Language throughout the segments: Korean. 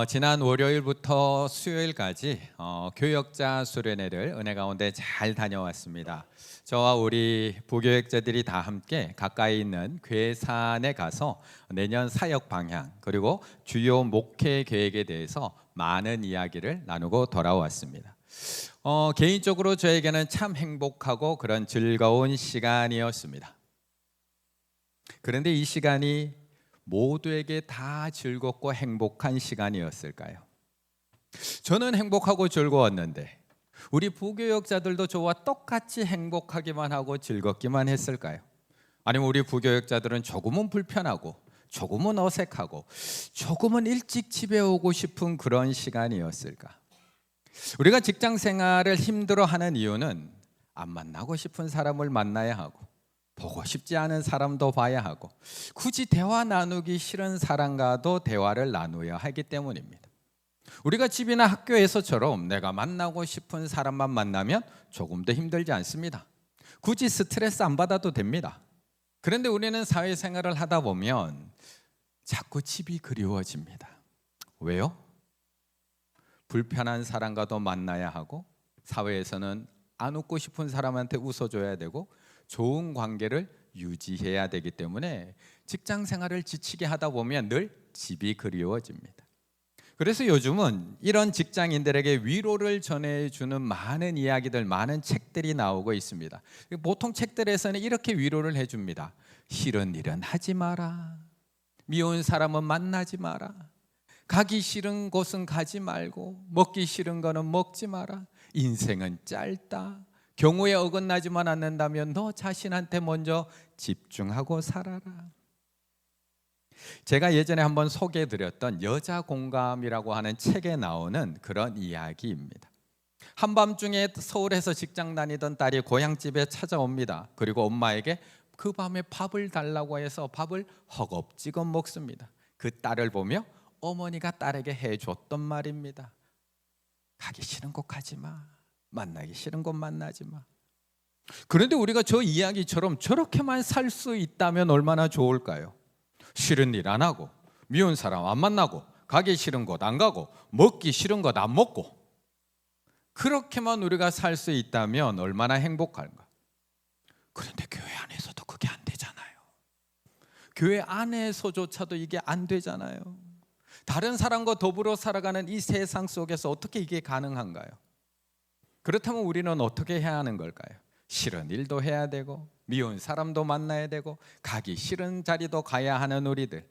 지난 월요일부터 수요일까지 교역자 수련회를 은혜 가운데 잘 다녀왔습니다. 저와 우리 부교역자들이 다 함께 가까이 있는 괴산에 가서 내년 사역 방향 그리고 주요 목회 계획에 대해서 많은 이야기를 나누고 돌아왔습니다. 개인적으로 저에게는 참 행복하고 그런 즐거운 시간이었습니다. 그런데 이 시간이 모두에게 다 즐겁고 행복한 시간이었을까요? 저는 행복하고 즐거웠는데 우리 부교역자들도 저와 똑같이 행복하기만 하고 즐겁기만 했을까요? 아니면 우리 부교역자들은 조금은 불편하고 조금은 어색하고 조금은 일찍 집에 오고 싶은 그런 시간이었을까? 우리가 직장 생활을 힘들어하는 이유는 안 만나고 싶은 사람을 만나야 하고 보고 싶지 않은 사람도 봐야 하고 굳이 대화 나누기 싫은 사람과도 대화를 나누어야 하기 때문입니다. 우리가 집이나 학교에서처럼 내가 만나고 싶은 사람만 만나면 조금 더 힘들지 않습니다. 굳이 스트레스 안 받아도 됩니다. 그런데 우리는 사회생활을 하다 보면 자꾸 집이 그리워집니다. 왜요? 불편한 사람과도 만나야 하고 사회에서는 안 웃고 싶은 사람한테 웃어줘야 되고 좋은 관계를 유지해야 되기 때문에 직장 생활을 지치게 하다 보면 늘 집이 그리워집니다. 그래서 요즘은 이런 직장인들에게 위로를 전해주는 많은 이야기들, 많은 책들이 나오고 있습니다. 보통 책들에서는 이렇게 위로를 해줍니다. 싫은 일은 하지 마라. 미운 사람은 만나지 마라. 가기 싫은 곳은 가지 말고 먹기 싫은 거는 먹지 마라. 인생은 짧다. 경우에 어긋나지만 않는다면 너 자신한테 먼저 집중하고 살아라. 제가 예전에 한번 소개해드렸던 여자 공감이라고 하는 책에 나오는 그런 이야기입니다. 한밤중에 서울에서 직장 다니던 딸이 고향집에 찾아옵니다. 그리고 엄마에게 그 밤에 밥을 달라고 해서 밥을 허겁지겁 먹습니다. 그 딸을 보며 어머니가 딸에게 해줬던 말입니다. 가기 싫은 곳 가지 마. 만나기 싫은 곳 만나지 마. 그런데 우리가 저 이야기처럼 저렇게만 살 수 있다면 얼마나 좋을까요? 싫은 일 안 하고 미운 사람 안 만나고 가기 싫은 곳 안 가고 먹기 싫은 것 안 먹고 그렇게만 우리가 살 수 있다면 얼마나 행복할까? 그런데 교회 안에서도 그게 안 되잖아요. 교회 안에서조차도 이게 안 되잖아요. 다른 사람과 더불어 살아가는 이 세상 속에서 어떻게 이게 가능한가요? 그렇다면 우리는 어떻게 해야 하는 걸까요? 싫은 일도 해야 되고 미운 사람도 만나야 되고 가기 싫은 자리도 가야 하는 우리들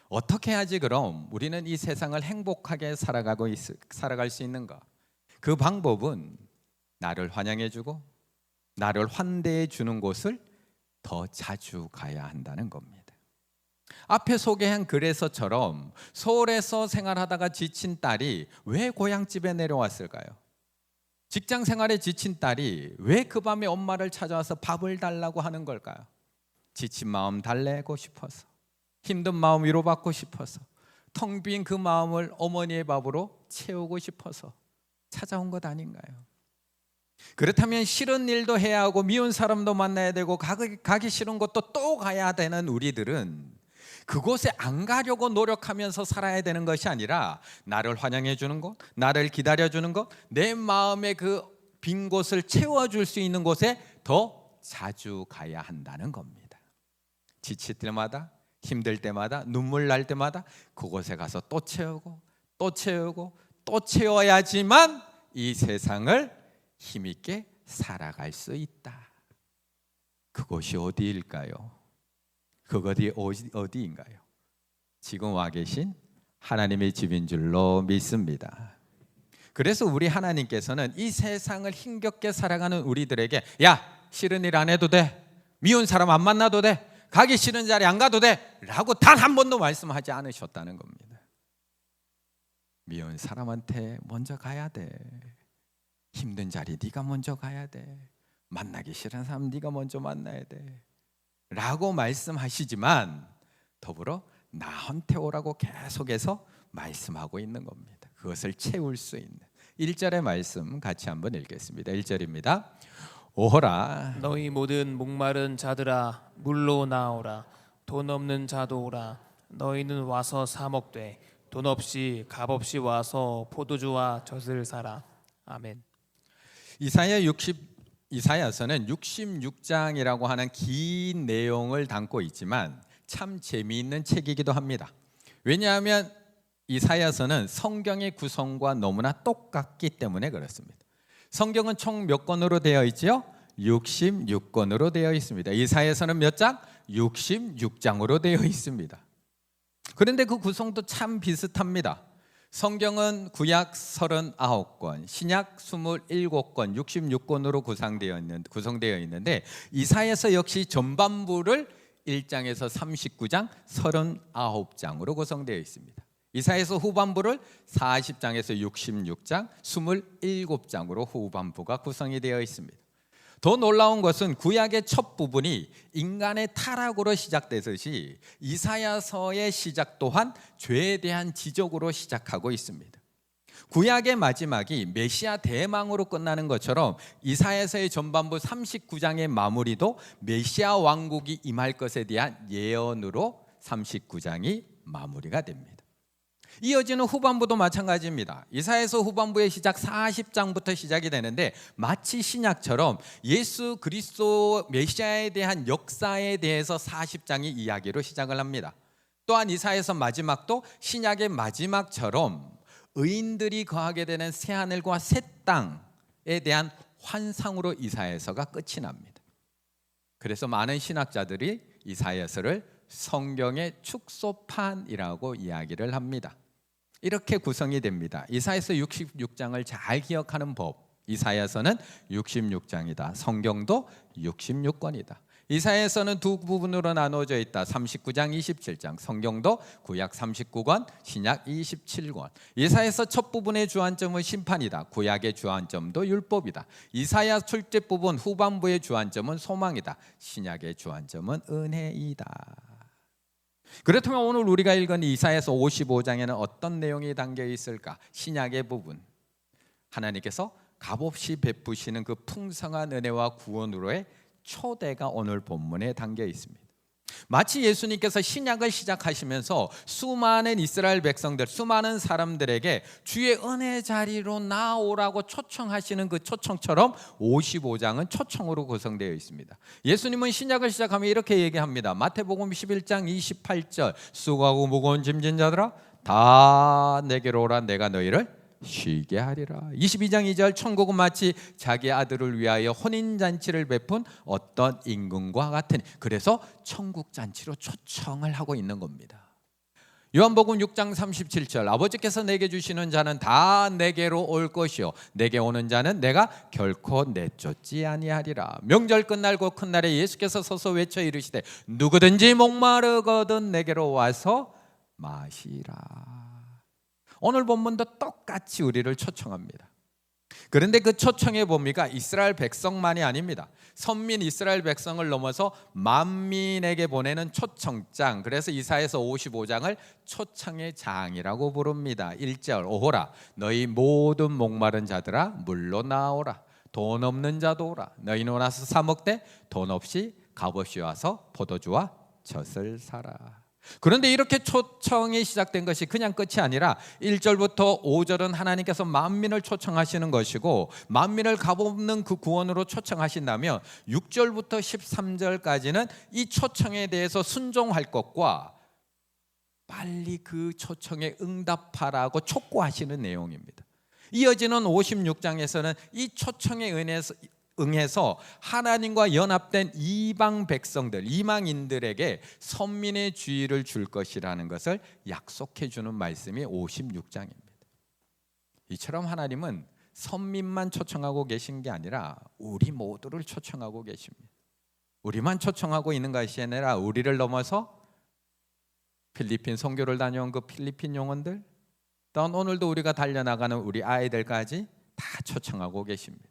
어떻게 해야지 그럼 우리는 이 세상을 행복하게 살아갈 수 있는가? 그 방법은 나를 환영해주고 나를 환대해주는 곳을 더 자주 가야 한다는 겁니다. 앞에 소개한 글에서처럼 서울에서 생활하다가 지친 딸이 왜 고향집에 내려왔을까요? 직장 생활에 지친 딸이 왜 그 밤에 엄마를 찾아와서 밥을 달라고 하는 걸까요? 지친 마음 달래고 싶어서, 힘든 마음 위로받고 싶어서, 텅 빈 그 마음을 어머니의 밥으로 채우고 싶어서 찾아온 것 아닌가요? 그렇다면 싫은 일도 해야 하고 미운 사람도 만나야 되고 가기 싫은 곳도 또 가야 되는 우리들은 그곳에 안 가려고 노력하면서 살아야 되는 것이 아니라 나를 환영해 주는 곳, 나를 기다려 주는 곳, 내 마음의 그 빈 곳을 채워줄 수 있는 곳에 더 자주 가야 한다는 겁니다. 지칠 때마다, 힘들 때마다, 눈물 날 때마다 그곳에 가서 또 채우고 또 채우고 또 채워야지만 이 세상을 힘있게 살아갈 수 있다. 그곳이 어디일까요? 그것이 어디인가요? 지금 와 계신 하나님의 집인 줄로 믿습니다. 그래서 우리 하나님께서는 이 세상을 힘겹게 살아가는 우리들에게 야, 싫은 일 안 해도 돼. 미운 사람 안 만나도 돼. 가기 싫은 자리 안 가도 돼. 라고 단 한 번도 말씀하지 않으셨다는 겁니다. 미운 사람한테 먼저 가야 돼. 힘든 자리 네가 먼저 가야 돼. 만나기 싫은 사람 네가 먼저 만나야 돼. 라고 말씀하시지만 더불어 나한테 오라고 계속해서 말씀하고 있는 겁니다. 그것을 채울 수 있는 1절의 말씀 같이 한번 읽겠습니다. 1절입니다. 오호라 너희 모든 목마른 자들아 물로 나오라. 돈 없는 자도 오라. 너희는 와서 사 먹되 돈 없이 값 없이 와서 포도주와 젖을 사라. 아멘. 이사야서는 66장이라고 하는 긴 내용을 담고 있지만 참 재미있는 책이기도 합니다. 왜냐하면 이사야서는 성경의 구성과 너무나 똑같기 때문에 그렇습니다. 성경은 총 몇 권으로 되어 있지요? 66권으로 되어 있습니다. 이사야서는 몇 장? 66장으로 되어 있습니다. 그런데 그 구성도 참 비슷합니다. 성경은 구약 39권, 신약 27권, 66권으로 구성되어 있는데 이사야서 역시 전반부를 1장에서 39장, 39장으로 구성되어 있습니다. 이사야서 후반부를 40장에서 66장, 27장으로 후반부가 구성이 되어 있습니다. 더 놀라운 것은 구약의 첫 부분이 인간의 타락으로 시작되듯이 이사야서의 시작 또한 죄에 대한 지적으로 시작하고 있습니다. 구약의 마지막이 메시아 대망으로 끝나는 것처럼 이사야서의 전반부 39장의 마무리도 메시아 왕국이 임할 것에 대한 예언으로 39장이 마무리가 됩니다. 이어지는 후반부도 마찬가지입니다. 이사야서 후반부의 시작 40장부터 시작이 되는데 마치 신약처럼 예수 그리스도 메시아에 대한 역사에 대해서 40장이 이야기로 시작을 합니다. 또한 이사야서 마지막도 신약의 마지막처럼 의인들이 거하게 되는 새하늘과 새 땅에 대한 환상으로 이사야서가 끝이 납니다. 그래서 많은 신학자들이 이사야서를 성경의 축소판이라고 이야기를 합니다. 이렇게 구성이 됩니다. 이사야서 66장을 잘 기억하는 법. 이사야서는 66장이다. 성경도 66권이다. 이사야서는 두 부분으로 나누어져 있다. 39장, 27장. 성경도 구약 39권, 신약 27권. 이사야서 첫 부분의 주안점은 심판이다. 구약의 주안점도 율법이다. 이사야 출제 부분 후반부의 주안점은 소망이다. 신약의 주안점은 은혜이다. 그렇다면 오늘 우리가 읽은 이사야서 55장에는 어떤 내용이 담겨 있을까? 신약의 부분, 하나님께서 값없이 베푸시는 그 풍성한 은혜와 구원으로의 초대가 오늘 본문에 담겨 있습니다. 마치 예수님께서 신약을 시작하시면서 수많은 이스라엘 백성들, 수많은 사람들에게 주의 은혜 자리로 나오라고 초청하시는 그 초청처럼 55장은 초청으로 구성되어 있습니다. 예수님은 신약을 시작하면 이렇게 얘기합니다. 마태복음 11장 28절 수고하고 무거운 짐진 자들아 다 내게로 오라 내가 너희를 쉬게 하리라. 22장 2절 천국은 마치 자기 아들을 위하여 혼인잔치를 베푼 어떤 임금과 같으니. 그래서 천국잔치로 초청을 하고 있는 겁니다. 요한복음 6장 37절 아버지께서 내게 주시는 자는 다 내게로 올 것이요 내게 오는 자는 내가 결코 내쫓지 아니하리라. 명절 끝날고 큰 날에 예수께서 서서 외쳐 이르시되 누구든지 목마르거든 내게로 와서 마시라. 오늘 본문도 똑같이 우리를 초청합니다. 그런데 그 초청의 범위가 이스라엘 백성만이 아닙니다. 선민 이스라엘 백성을 넘어서 만민에게 보내는 초청장. 그래서 이사야서 55장을 초청의 장이라고 부릅니다. 1절 오호라 너희 모든 목마른 자들아 물로 나오라. 돈 없는 자도 오라. 너희는 와서 사 먹되 돈 없이 값없이 와서 포도주와 젖을 사라. 그런데 이렇게 초청이 시작된 것이 그냥 끝이 아니라 1절부터 5절은 하나님께서 만민을 초청하시는 것이고 만민을 값없는 그 구원으로 초청하신다면 6절부터 13절까지는 이 초청에 대해서 순종할 것과 빨리 그 초청에 응답하라고 촉구하시는 내용입니다. 이어지는 56장에서는 이 초청에 응해서 하나님과 연합된 이방 백성들, 이방인들에게 선민의 주의를 줄 것이라는 것을 약속해 주는 말씀이 56장입니다. 이처럼 하나님은 선민만 초청하고 계신 게 아니라 우리 모두를 초청하고 계십니다. 우리만 초청하고 있는 것이 아니라 우리를 넘어서 필리핀 선교를 다녀온 그 필리핀 영혼들, 또한 오늘도 우리가 달려나가는 우리 아이들까지 다 초청하고 계십니다.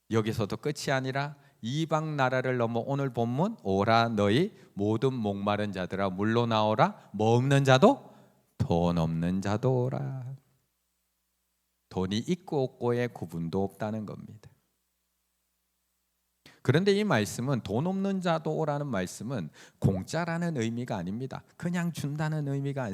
여기서도 끝이 아니라 이방 나라를 넘어 오늘 본문 오라 너희 모든 목마른 자들아 물로 나오라. 뭐 없는 자도 돈 없는 자도 오라. 돈이 있고 없고의 구분도 없다는 겁니다. 그런데 이 말씀은 돈 없는 자도 오라는 말씀은 공짜라는 의미가 아닙니다. 그냥 준다는 의미가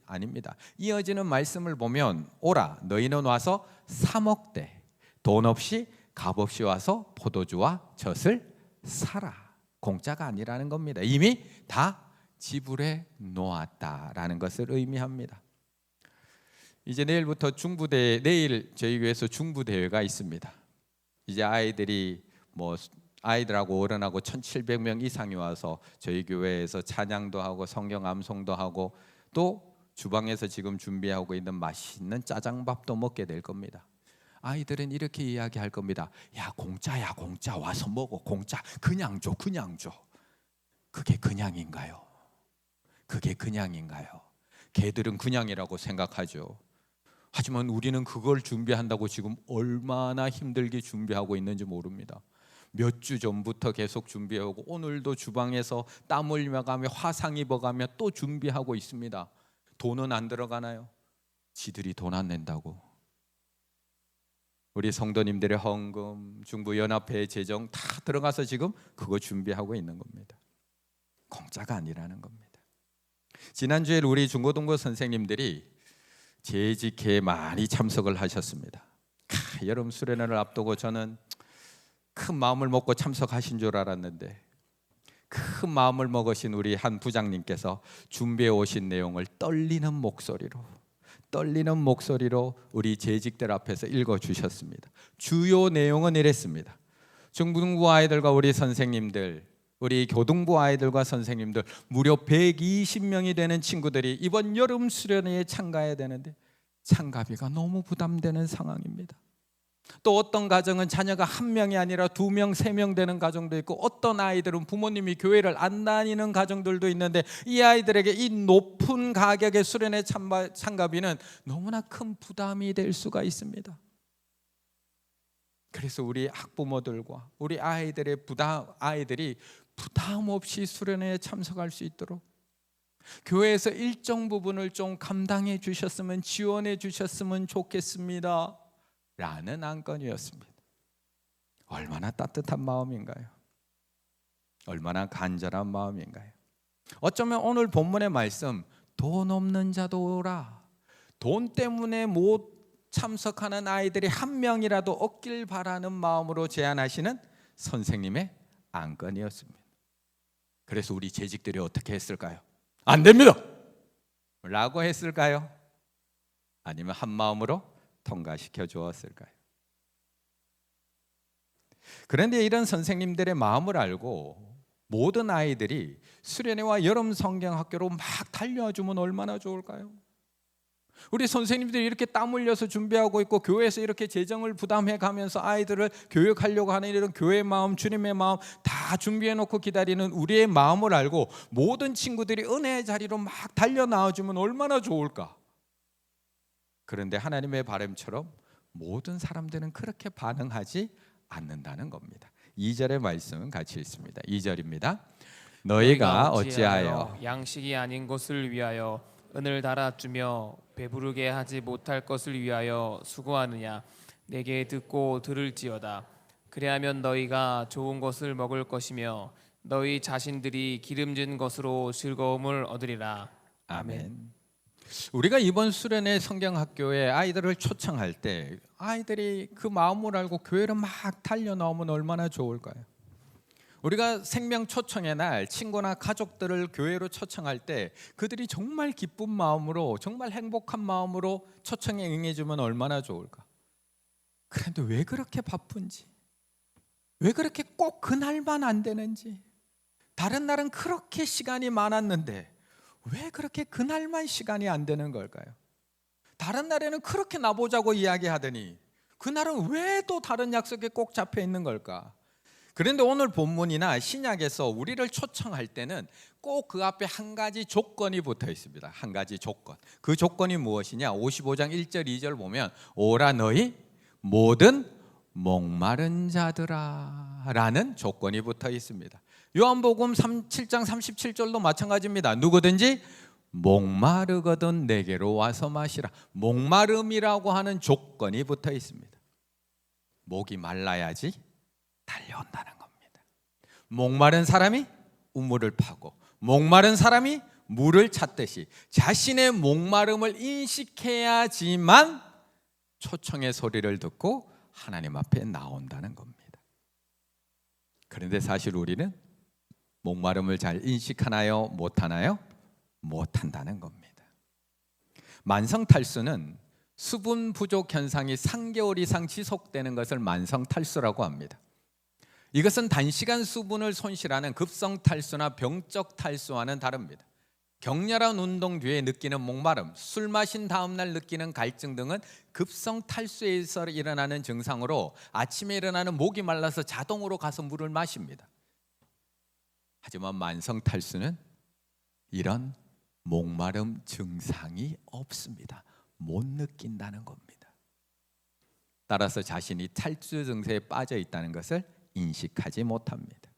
아닙니다. 이어지는 말씀을 보면 오라 너희는 와서 사 먹되 돈 없이 값 없이 와서 포도주와 젖을 사라. 공짜가 아니라는 겁니다. 이미 다 지불해 놓았다라는 것을 의미합니다. 이제 내일부터 내일 저희 교회에서 중부대회가 있습니다. 이제 아이들하고 어른하고 1,700명 이상이 와서 저희 교회에서 찬양도 하고 성경 암송도 하고 또 주방에서 지금 준비하고 있는 맛있는 짜장밥도 먹게 될 겁니다. 아이들은 이렇게 이야기할 겁니다. 야 공짜야 공짜 와서 먹어 공짜 그냥 줘 그냥 줘. 그게 그냥인가요? 그게 그냥인가요? 걔들은 그냥이라고 생각하죠. 하지만 우리는 그걸 준비한다고 지금 얼마나 힘들게 준비하고 있는지 모릅니다. 몇 주 전부터 계속 준비하고 오늘도 주방에서 땀 흘려가며 화상 입어가며 또 준비하고 있습니다. 돈은 안 들어가나요? 지들이 돈 안 낸다고. 우리 성도님들의 헌금, 중부연합회 재정 다 들어가서 지금 그거 준비하고 있는 겁니다. 공짜가 아니라는 겁니다. 지난주에 우리 중고등부 선생님들이 재직회에 많이 참석을 하셨습니다. 여름 수련회를 앞두고 저는 큰 마음을 먹고 참석하신 줄 알았는데 큰 마음을 먹으신 우리 한 부장님께서 준비해 오신 내용을 떨리는 목소리로 우리 재직들 앞에서 읽어주셨습니다. 주요 내용은 이랬습니다. 중등부 아이들과 우리 선생님들, 우리 교등부 아이들과 선생님들 무려 120명이 되는 친구들이 이번 여름 수련회에 참가해야 되는데 참가비가 너무 부담되는 상황입니다. 또 어떤 가정은 자녀가 1명이 아니라 2명, 3명 되는 가정도 있고 어떤 아이들은 부모님이 교회를 안 다니는 가정들도 있는데 이 아이들에게 이 높은 가격의 수련회 참가비는 너무나 큰 부담이 될 수가 있습니다. 그래서 우리 학부모들과 우리 아이들이 부담 없이 수련회에 참석할 수 있도록 교회에서 일정 부분을 좀 감당해 주셨으면 지원해 주셨으면 좋겠습니다 라는 안건이었습니다. 얼마나 따뜻한 마음인가요? 얼마나 간절한 마음인가요? 어쩌면 오늘 본문의 말씀 돈 없는 자도 오라, 돈 때문에 못 참석하는 아이들이 1명이라도 얻길 바라는 마음으로 제안하시는 선생님의 안건이었습니다. 그래서 우리 재직들이 어떻게 했을까요? 안 됩니다 라고 했을까요? 아니면 한 마음으로 통과시켜 주었을까요? 그런데 이런 선생님들의 마음을 알고 모든 아이들이 수련회와 여름 성경학교로 막 달려주면 얼마나 좋을까요? 우리 선생님들이 이렇게 땀 흘려서 준비하고 있고 교회에서 이렇게 재정을 부담해 가면서 아이들을 교육하려고 하는 이런 교회의 마음, 주님의 마음 다 준비해 놓고 기다리는 우리의 마음을 알고 모든 친구들이 은혜의 자리로 막 달려 나와주면 얼마나 좋을까? 그런데 하나님의 바람처럼 모든 사람들은 그렇게 반응하지 않는다는 겁니다. 2절의 말씀은 같이 읽습니다. 2절입니다. 너희가 어찌하여 양식이 아닌 것을 위하여 은을 달아주며 배부르게 하지 못할 것을 위하여 수고하느냐. 내게 듣고 들을지어다. 그리하면 너희가 좋은 것을 먹을 것이며 너희 자신들이 기름진 것으로 즐거움을 얻으리라. 아멘. 우리가 이번 수련회 성경학교에 아이들을 초청할 때 아이들이 그 마음을 알고 교회를 막 달려 나오면 얼마나 좋을까요? 우리가 생명 초청의 날 친구나 가족들을 교회로 초청할 때 그들이 정말 기쁜 마음으로 정말 행복한 마음으로 초청에 응해주면 얼마나 좋을까? 그런데 왜 그렇게 바쁜지, 왜 그렇게 꼭 그날만 안 되는지, 다른 날은 그렇게 시간이 많았는데 왜 그렇게 그날만 시간이 안 되는 걸까요? 다른 날에는 그렇게 나보자고 이야기하더니 그날은 왜 또 다른 약속에 꼭 잡혀 있는 걸까? 그런데 오늘 본문이나 신약에서 우리를 초청할 때는 꼭 그 앞에 한 가지 조건이 붙어 있습니다. 한 가지 조건. 그 조건이 무엇이냐? 55장 1절 2절 보면 오라 너희 모든 목마른 자들아 라는 조건이 붙어 있습니다. 요한복음 7장 37절도 마찬가지입니다. 누구든지 목마르거든 내게로 와서 마시라. 목마름이라고 하는 조건이 붙어 있습니다. 목이 말라야지 달려온다는 겁니다. 목마른 사람이 우물을 파고 목마른 사람이 물을 찾듯이 자신의 목마름을 인식해야지만 초청의 소리를 듣고 하나님 앞에 나온다는 겁니다. 그런데 사실 우리는 목마름을 잘 인식하나요? 못하나요? 못한다는 겁니다. 만성탈수는 수분 부족 현상이 3개월 이상 지속되는 것을 만성탈수라고 합니다. 이것은 단시간 수분을 손실하는 급성탈수나 병적 탈수와는 다릅니다. 격렬한 운동 뒤에 느끼는 목마름, 술 마신 다음 날 느끼는 갈증 등은 급성탈수에서 일어나는 증상으로 아침에 일어나는 목이 말라서 자동으로 가서 물을 마십니다. 하지만 만성탈수는 이런 목마름 증상이 없습니다. 못 느낀다는 겁니다. 따라서 자신이 탈수 증세에 빠져 있다는 것을 인식하지 못합니다.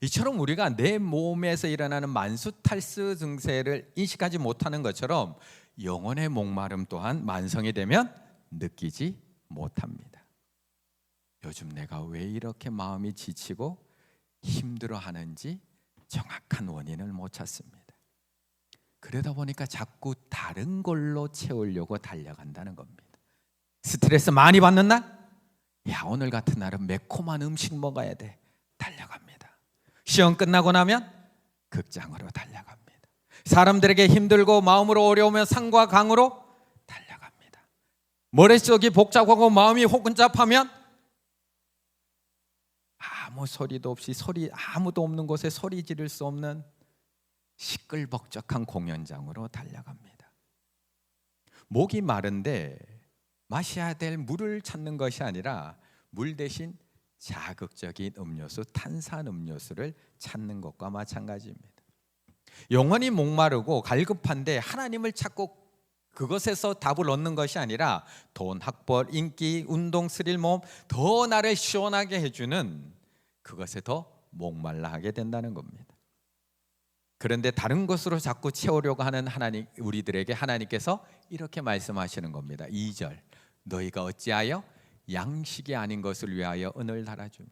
이처럼 우리가 내 몸에서 일어나는 만수탈수 증세를 인식하지 못하는 것처럼 영혼의 목마름 또한 만성이 되면 느끼지 못합니다. 요즘 내가 왜 이렇게 마음이 지치고 힘들어하는지 정확한 원인을 못 찾습니다. 그러다 보니까 자꾸 다른 걸로 채우려고 달려간다는 겁니다. 스트레스 많이 받는 날? 야, 오늘 같은 날은 매콤한 음식 먹어야 돼. 달려갑니다. 시험 끝나고 나면 극장으로 달려갑니다. 사람들에게 힘들고 마음으로 어려우면 상과 강으로 달려갑니다. 머릿속이 복잡하고 마음이 혼잡하면 아무 소리도 없이 아무도 없는 곳에 소리 지를 수 없는 시끌벅적한 공연장으로 달려갑니다. 목이 마른데 마셔야 될 물을 찾는 것이 아니라 물 대신 자극적인 음료수, 탄산음료수를 찾는 것과 마찬가지입니다. 영혼이 목마르고 갈급한데 하나님을 찾고 그것에서 답을 얻는 것이 아니라 돈, 학벌, 인기, 운동, 스릴, 모험 더 나를 시원하게 해주는 그것에 더 목말라 하게 된다는 겁니다. 그런데 다른 것으로 자꾸 채우려고 하는 하나님, 우리들에게 하나님께서 이렇게 말씀하시는 겁니다. 2절, 너희가 어찌하여 양식이 아닌 것을 위하여 은을 달아주며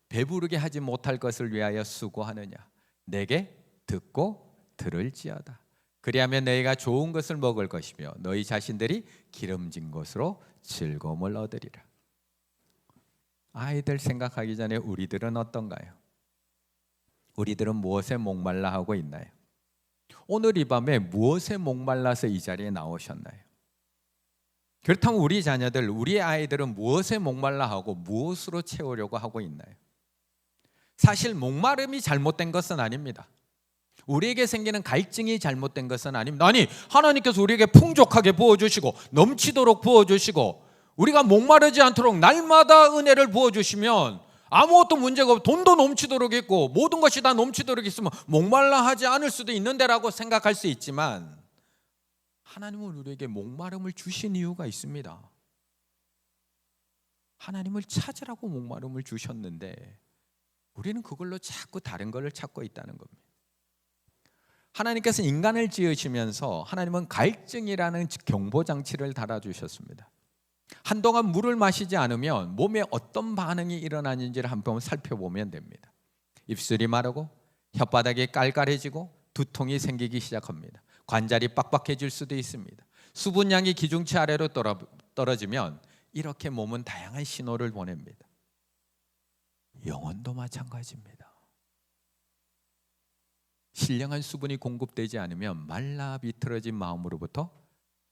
배부르게 하지 못할 것을 위하여 수고하느냐. 내게 듣고 들을지어다. 그리하면 너희가 좋은 것을 먹을 것이며 너희 자신들이 기름진 것으로 즐거움을 얻으리라. 아이들 생각하기 전에 우리들은 어떤가요? 우리들은 무엇에 목말라 하고 있나요? 오늘 이 밤에 무엇에 목말라서 이 자리에 나오셨나요? 그렇다면 우리 자녀들, 우리 아이들은 무엇에 목말라 하고 무엇으로 채우려고 하고 있나요? 사실 목마름이 잘못된 것은 아닙니다. 우리에게 생기는 갈증이 잘못된 것은 아닙니다. 아니, 하나님께서 우리에게 풍족하게 부어주시고 넘치도록 부어주시고 우리가 목마르지 않도록 날마다 은혜를 부어주시면 아무것도 문제가 없고 돈도 넘치도록 있고 모든 것이 다 넘치도록 있으면 목말라 하지 않을 수도 있는데라고 생각할 수 있지만 하나님은 우리에게 목마름을 주신 이유가 있습니다. 하나님을 찾으라고 목마름을 주셨는데 우리는 그걸로 자꾸 다른 것을 찾고 있다는 겁니다. 하나님께서 인간을 지으시면서 하나님은 갈증이라는 경보장치를 달아주셨습니다. 한동안 물을 마시지 않으면 몸에 어떤 반응이 일어나는지를 한번 살펴보면 됩니다. 입술이 마르고 혓바닥이 깔깔해지고 두통이 생기기 시작합니다. 관절이 빡빡해질 수도 있습니다. 수분량이 기준치 아래로 떨어지면 이렇게 몸은 다양한 신호를 보냅니다. 영혼도 마찬가지입니다. 신령한 수분이 공급되지 않으면 말라 비틀어진 마음으로부터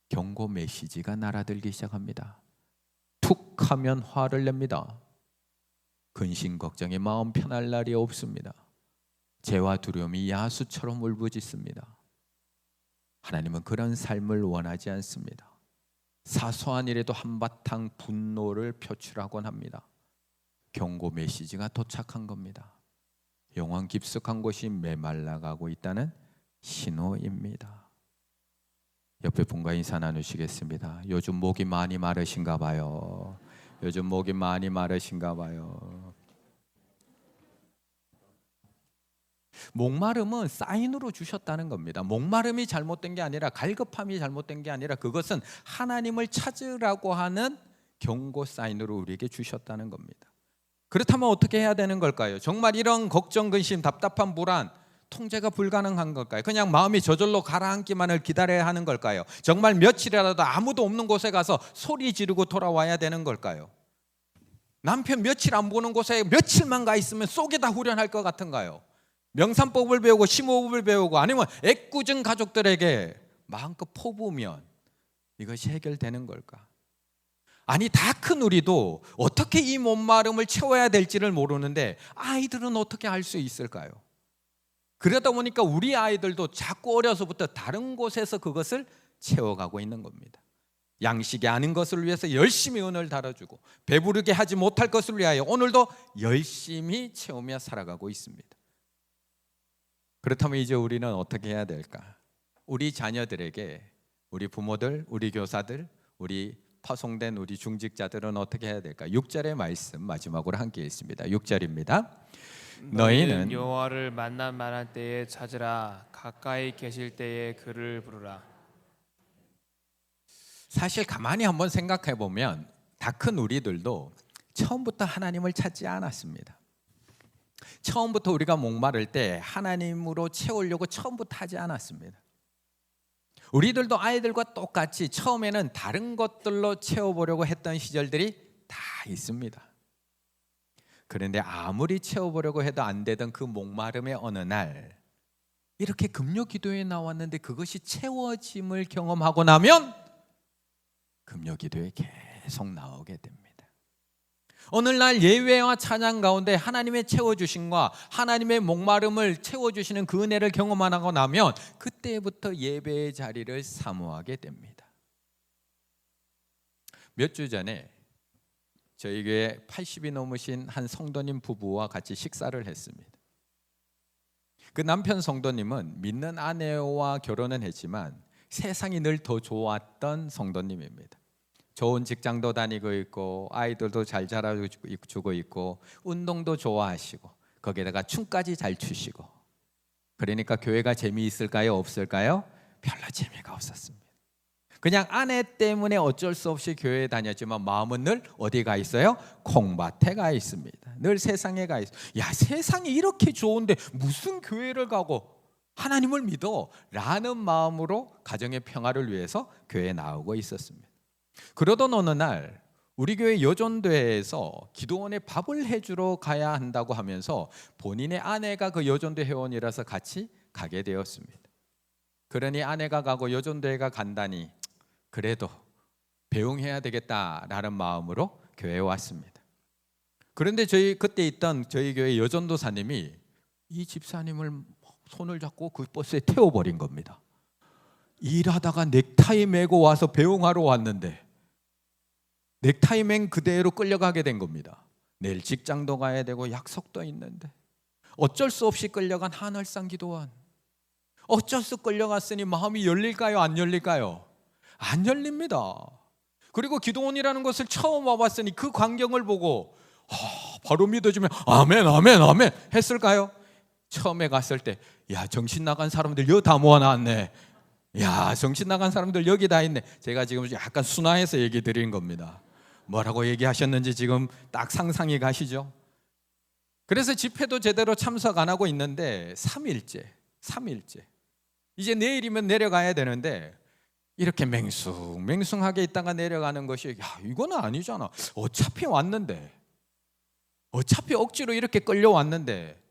경고 메시지가 날아들기 시작합니다. 툭 하면 화를 냅니다. 근심 걱정에 마음 편할 날이 없습니다. 죄와 두려움이 야수처럼 울부짖습니다. 하나님은 그런 삶을 원하지 않습니다. 사소한 일에도 한바탕 분노를 표출하곤 합니다. 경고 메시지가 도착한 겁니다. 영혼 깊숙한 곳이 메말라가고 있다는 신호입니다. 옆에 분과 인사 나누시겠습니다. 요즘 목이 많이 마르신가 봐요. 요즘 목이 많이 마르신가 봐요. 목마름은 사인으로 주셨다는 겁니다. 목마름이 잘못된 게 아니라 갈급함이 잘못된 게 아니라 그것은 하나님을 찾으라고 하는 경고 사인으로 우리에게 주셨다는 겁니다. 그렇다면 어떻게 해야 되는 걸까요? 정말 이런 걱정, 근심, 답답한 불안 통제가 불가능한 걸까요? 그냥 마음이 저절로 가라앉기만을 기다려야 하는 걸까요? 정말 며칠이라도 아무도 없는 곳에 가서 소리 지르고 돌아와야 되는 걸까요? 남편 며칠 안 보는 곳에 며칠만 가 있으면 속이 다 후련할 것 같은가요? 명산법을 배우고 심호흡을 배우고 아니면 애꿎은 가족들에게 마음껏 포부면 이것이 해결되는 걸까? 아니, 다 큰 우리도 어떻게 이 목마름을 채워야 될지를 모르는데 아이들은 어떻게 할 수 있을까요? 그러다 보니까 우리 아이들도 자꾸 어려서부터 다른 곳에서 그것을 채워가고 있는 겁니다. 양식이 아닌 것을 위해서 열심히 은을 달아주고 배부르게 하지 못할 것을 위하여 오늘도 열심히 채우며 살아가고 있습니다. 그렇다면 이제 우리는 어떻게 해야 될까? 우리 자녀들에게, 우리 부모들, 우리 교사들, 우리 파송된 우리 중직자들은 어떻게 해야 될까? 6절의 말씀 마지막으로 함께 읽습니다. 6절입니다. 너희는 여호와를 만날 만한 때에 찾으라. 가까이 계실 때에 그를 부르라. 사실 가만히 한번 생각해 보면 다 큰 우리들도 처음부터 하나님을 찾지 않았습니다. 처음부터 우리가 목마를 때 하나님으로 채우려고 처음부터 하지 않았습니다. 우리들도 아이들과 똑같이 처음에는 다른 것들로 채워보려고 했던 시절들이 다 있습니다. 그런데 아무리 채워보려고 해도 안 되던 그 목마름의 어느 날 이렇게 금요 기도에 나왔는데 그것이 채워짐을 경험하고 나면 금요 기도에 계속 나오게 됩니다. 오늘날 예배와 찬양 가운데 하나님의 채워주심과 하나님의 목마름을 채워주시는 그 은혜를 경험하고 나면 그때부터 예배의 자리를 사모하게 됩니다. 몇 주 전에 저희 교회 80이 넘으신 한 성도님 부부와 같이 식사를 했습니다. 그 남편 성도님은 믿는 아내와 결혼은 했지만 세상이 늘 더 좋았던 성도님입니다. 좋은 직장도 다니고 있고 아이들도 잘 자라주고 있고 운동도 좋아하시고 거기에다가 춤까지 잘 추시고, 그러니까 교회가 재미있을까요? 없을까요? 별로 재미가 없었습니다. 그냥 아내 때문에 어쩔 수 없이 교회에 다녔지만 마음은 늘 어디 가 있어요? 콩밭에 가 있습니다. 늘 세상에 가 있어요. 야, 세상이 이렇게 좋은데 무슨 교회를 가고 하나님을 믿어? 라는 마음으로 가정의 평화를 위해서 교회에 나오고 있었습니다. 그러던 어느 날 우리 교회 여전도에서 기도원에 밥을 해주러 가야 한다고 하면서 본인의 아내가 그 여전도 회원이라서 같이 가게 되었습니다. 그러니 아내가 가고 여전도회가 간다니 그래도 배웅해야 되겠다라는 마음으로 교회에 왔습니다. 그런데 그때 있던 저희 교회 여전도사님이 이 집사님을 손을 잡고 그 버스에 태워버린 겁니다. 일하다가 넥타이 메고 와서 배웅하러 왔는데 넥타이 맨 그대로 끌려가게 된 겁니다. 내일 직장도 가야 되고 약속도 있는데 어쩔 수 없이 끌려간 하늘상 기도원. 어쩔 수 끌려갔으니 마음이 열릴까요? 안 열릴까요? 안 열립니다. 그리고 기도원이라는 것을 처음 와봤으니 그 광경을 보고 바로 믿어지면 아멘 아멘 아멘 했을까요? 처음에 갔을 때 야, 정신 나간 사람들 여기 다 모아놨네. 야, 정신 나간 사람들 여기 다 있네. 제가 지금 약간 순화해서 얘기 드린 겁니다. 뭐라고 얘기하셨는지 지금 딱 상상이 가시죠? 그래서 집회도 제대로 참석 안 하고 있는데 3일째 이제 내일이면 내려가야 되는데 이렇게 맹숭하게 있다가 내려가는 것이 야, 이거는 아니잖아. 어차피 왔는데, 어차피 억지로 이렇게 끌려왔는데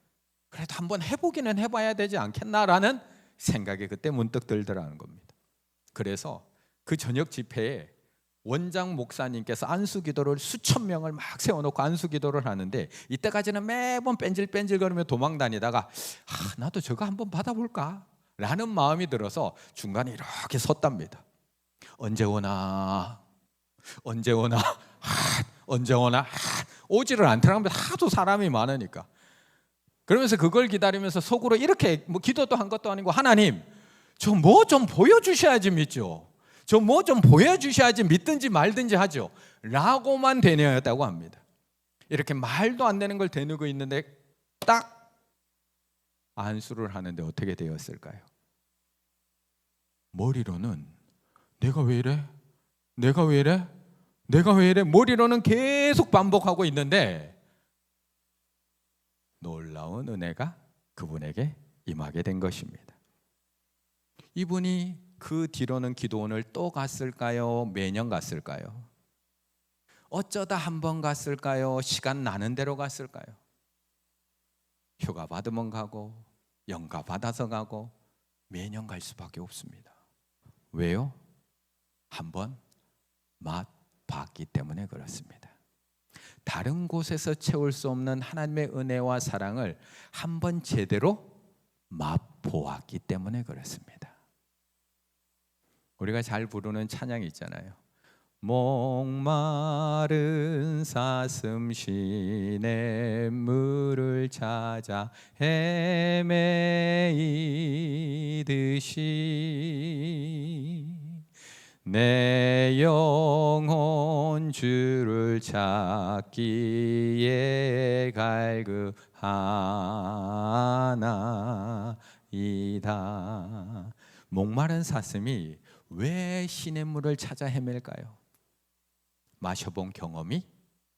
그래도 한번 해보기는 해봐야 되지 않겠나라는 생각이 그때 문득 들더라는 겁니다. 그래서 그 저녁 집회에 원장 목사님께서 안수기도를 수천 명을 막 세워놓고 안수기도를 하는데 이때까지는 매번 뺀질뺀질거리며 도망다니다가 나도 저거 한번 받아볼까? 라는 마음이 들어서 중간에 이렇게 섰답니다. 언제 오나 언제 오나 오지를 않더라고요. 하도 사람이 많으니까. 그러면서 그걸 기다리면서 속으로 이렇게 기도도 한 것도 아니고 하나님 저 뭐 좀 보여주셔야지 믿죠. 저 뭐 좀 보여주셔야지 믿든지 말든지 하죠. 라고만 되뇌었다고 합니다. 이렇게 말도 안 되는 걸 되뇌고 있는데 딱 안수를 하는데 어떻게 되었을까요? 머리로는 내가 왜 이래? 내가 왜 이래? 내가 왜 이래? 머리로는 계속 반복하고 있는데 놀라운 은혜가 그분에게 임하게 된 것입니다. 이분이 그 뒤로는 기도원을 또 갔을까요? 매년 갔을까요? 어쩌다 한 번 갔을까요? 시간 나는 대로 갔을까요? 휴가 받으면 가고 연가 받아서 가고 매년 갈 수밖에 없습니다. 왜요? 한번 맛봤기 때문에 그렇습니다. 다른 곳에서 채울 수 없는 하나님의 은혜와 사랑을 한번 제대로 맛보았기 때문에 그렇습니다. 우리가 잘 부르는 찬양이 있잖아요. 목마른 사슴 시냇물을 찾아 헤매이듯이 내 영혼 주를 찾기에 갈급하나이다. 목마른 사슴이 왜 시냇물을 찾아 헤맬까요? 마셔본 경험이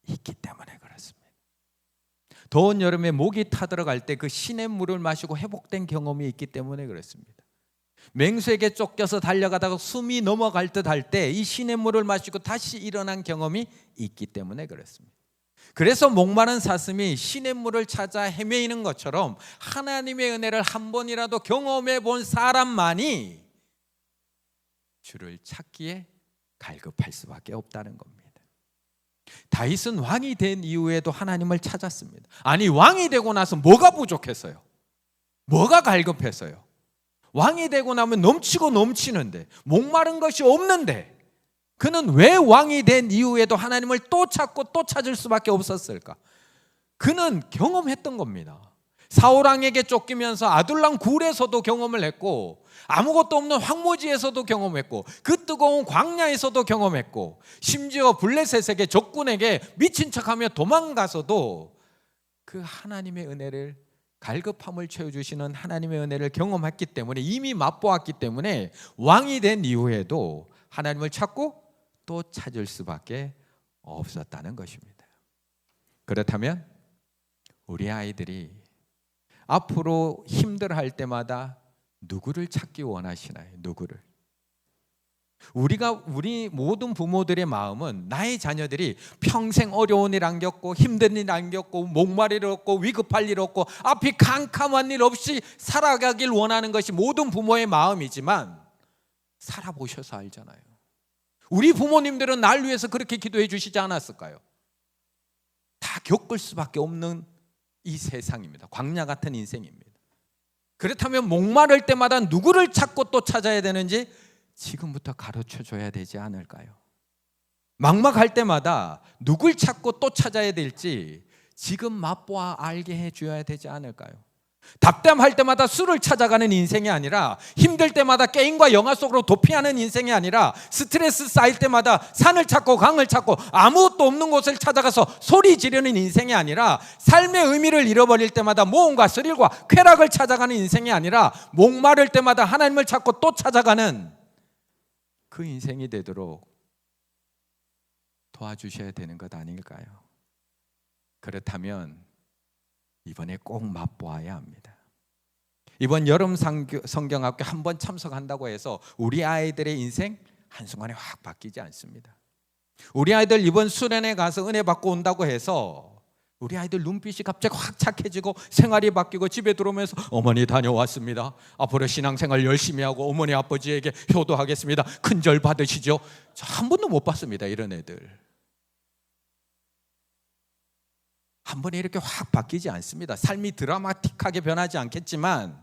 있기 때문에 그렇습니다. 더운 여름에 목이 타들어갈 때 그 시냇물을 마시고 회복된 경험이 있기 때문에 그렇습니다. 맹수에게 쫓겨서 달려가다가 숨이 넘어갈 듯 할 때 이 시냇물을 마시고 다시 일어난 경험이 있기 때문에 그렇습니다. 그래서 목마른 사슴이 시냇물을 찾아 헤매이는 것처럼 하나님의 은혜를 한 번이라도 경험해 본 사람만이 주를 찾기에 갈급할 수밖에 없다는 겁니다. 다윗은 왕이 된 이후에도 하나님을 찾았습니다. 아니, 왕이 되고 나서 뭐가 부족했어요? 뭐가 갈급했어요? 왕이 되고 나면 넘치고 넘치는데, 목마른 것이 없는데 그는 왜 왕이 된 이후에도 하나님을 또 찾고 또 찾을 수밖에 없었을까? 그는 경험했던 겁니다. 사울왕에게 쫓기면서 아둘람 굴에서도 경험을 했고, 아무것도 없는 황무지에서도 경험했고, 그 뜨거운 광야에서도 경험했고, 심지어 블레셋에게 적군에게 미친 척하며 도망가서도 그 하나님의 은혜를, 갈급함을 채워주시는 하나님의 은혜를 경험했기 때문에, 이미 맛보았기 때문에 왕이 된 이후에도 하나님을 찾고 또 찾을 수밖에 없었다는 것입니다. 그렇다면 우리 아이들이 앞으로 힘들어할 때마다 누구를 찾기 원하시나요? 누구를? 우리 모든 부모들의 마음은 나의 자녀들이 평생 어려운 일 안 겪고 힘든 일 안 겪고 목마를 없고 위급할 일 없고 앞이 캄캄한 일 없이 살아가길 원하는 것이 모든 부모의 마음이지만, 살아보셔서 알잖아요. 우리 부모님들은 날 위해서 그렇게 기도해 주시지 않았을까요? 다 겪을 수밖에 없는 이 세상입니다. 광야 같은 인생입니다. 그렇다면 목마를 때마다 누구를 찾고 또 찾아야 되는지 지금부터 가르쳐 줘야 되지 않을까요? 막막할 때마다 누굴 찾고 또 찾아야 될지 지금 맛보아 알게 해줘야 되지 않을까요? 답답할 때마다 술을 찾아가는 인생이 아니라, 힘들 때마다 게임과 영화 속으로 도피하는 인생이 아니라, 스트레스 쌓일 때마다 산을 찾고 강을 찾고 아무것도 없는 곳을 찾아가서 소리 지르는 인생이 아니라, 삶의 의미를 잃어버릴 때마다 모험과 스릴과 쾌락을 찾아가는 인생이 아니라, 목마를 때마다 하나님을 찾고 또 찾아가는 그 인생이 되도록 도와주셔야 되는 것 아닐까요? 그렇다면 이번에 꼭 맛보아야 합니다. 이번 여름 성경학교 한번 참석한다고 해서 우리 아이들의 인생 한순간에 확 바뀌지 않습니다. 우리 아이들 이번 수련회 가서 은혜 받고 온다고 해서 우리 아이들 눈빛이 갑자기 확 착해지고 생활이 바뀌고 집에 들어오면서 어머니 다녀왔습니다, 앞으로 신앙생활 열심히 하고 어머니 아버지에게 효도하겠습니다, 큰절 받으시죠. 저 한 번도 못 봤습니다. 이런 애들 한 번에 이렇게 확 바뀌지 않습니다. 삶이 드라마틱하게 변하지 않겠지만,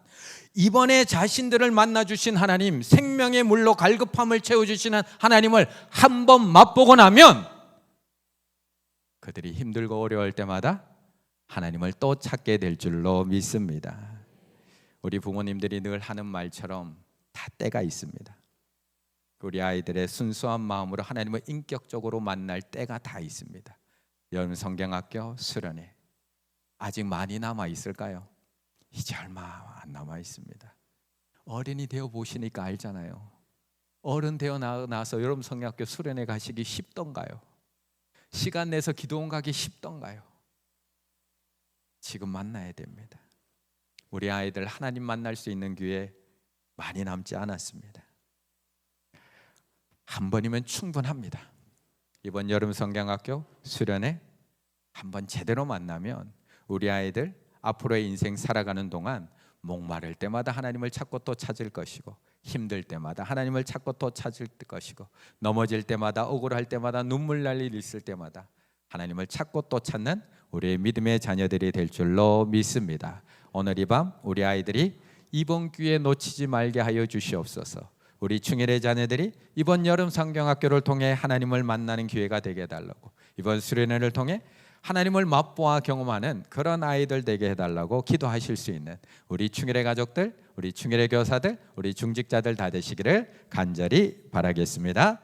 이번에 자신들을 만나주신 하나님, 생명의 물로 갈급함을 채워주시는 하나님을 한 번 맛보고 나면 그들이 힘들고 어려울 때마다 하나님을 또 찾게 될 줄로 믿습니다. 우리 부모님들이 늘 하는 말처럼 다 때가 있습니다. 우리 아이들의 순수한 마음으로 하나님을 인격적으로 만날 때가 다 있습니다. 여름 성경학교 수련회 아직 많이 남아 있을까요? 이제 얼마 안 남아 있습니다. 어른이 되어 보시니까 알잖아요. 어른 되어 나서 여름 성경학교 수련회 가시기 쉽던가요? 시간 내서 기도원 가기 쉽던가요? 지금 만나야 됩니다. 우리 아이들 하나님 만날 수 있는 기회 많이 남지 않았습니다. 한 번이면 충분합니다. 이번 여름 성경학교 수련회 한번 제대로 만나면 우리 아이들 앞으로의 인생 살아가는 동안 목마를 때마다 하나님을 찾고 또 찾을 것이고, 힘들 때마다 하나님을 찾고 또 찾을 것이고, 넘어질 때마다, 억울할 때마다, 눈물 날 일 있을 때마다 하나님을 찾고 또 찾는 우리의 믿음의 자녀들이 될 줄로 믿습니다. 오늘 이 밤 우리 아이들이 이번 기회 놓치지 말게 하여 주시옵소서. 우리 충일의 자녀들이 이번 여름 성경학교를 통해 하나님을 만나는 기회가 되게 해달라고, 이번 수련회를 통해 하나님을 맛보아 경험하는 그런 아이들 되게 해달라고 기도하실 수 있는 우리 충일의 가족들, 우리 충일의 교사들, 우리 중직자들 다 되시기를 간절히 바라겠습니다.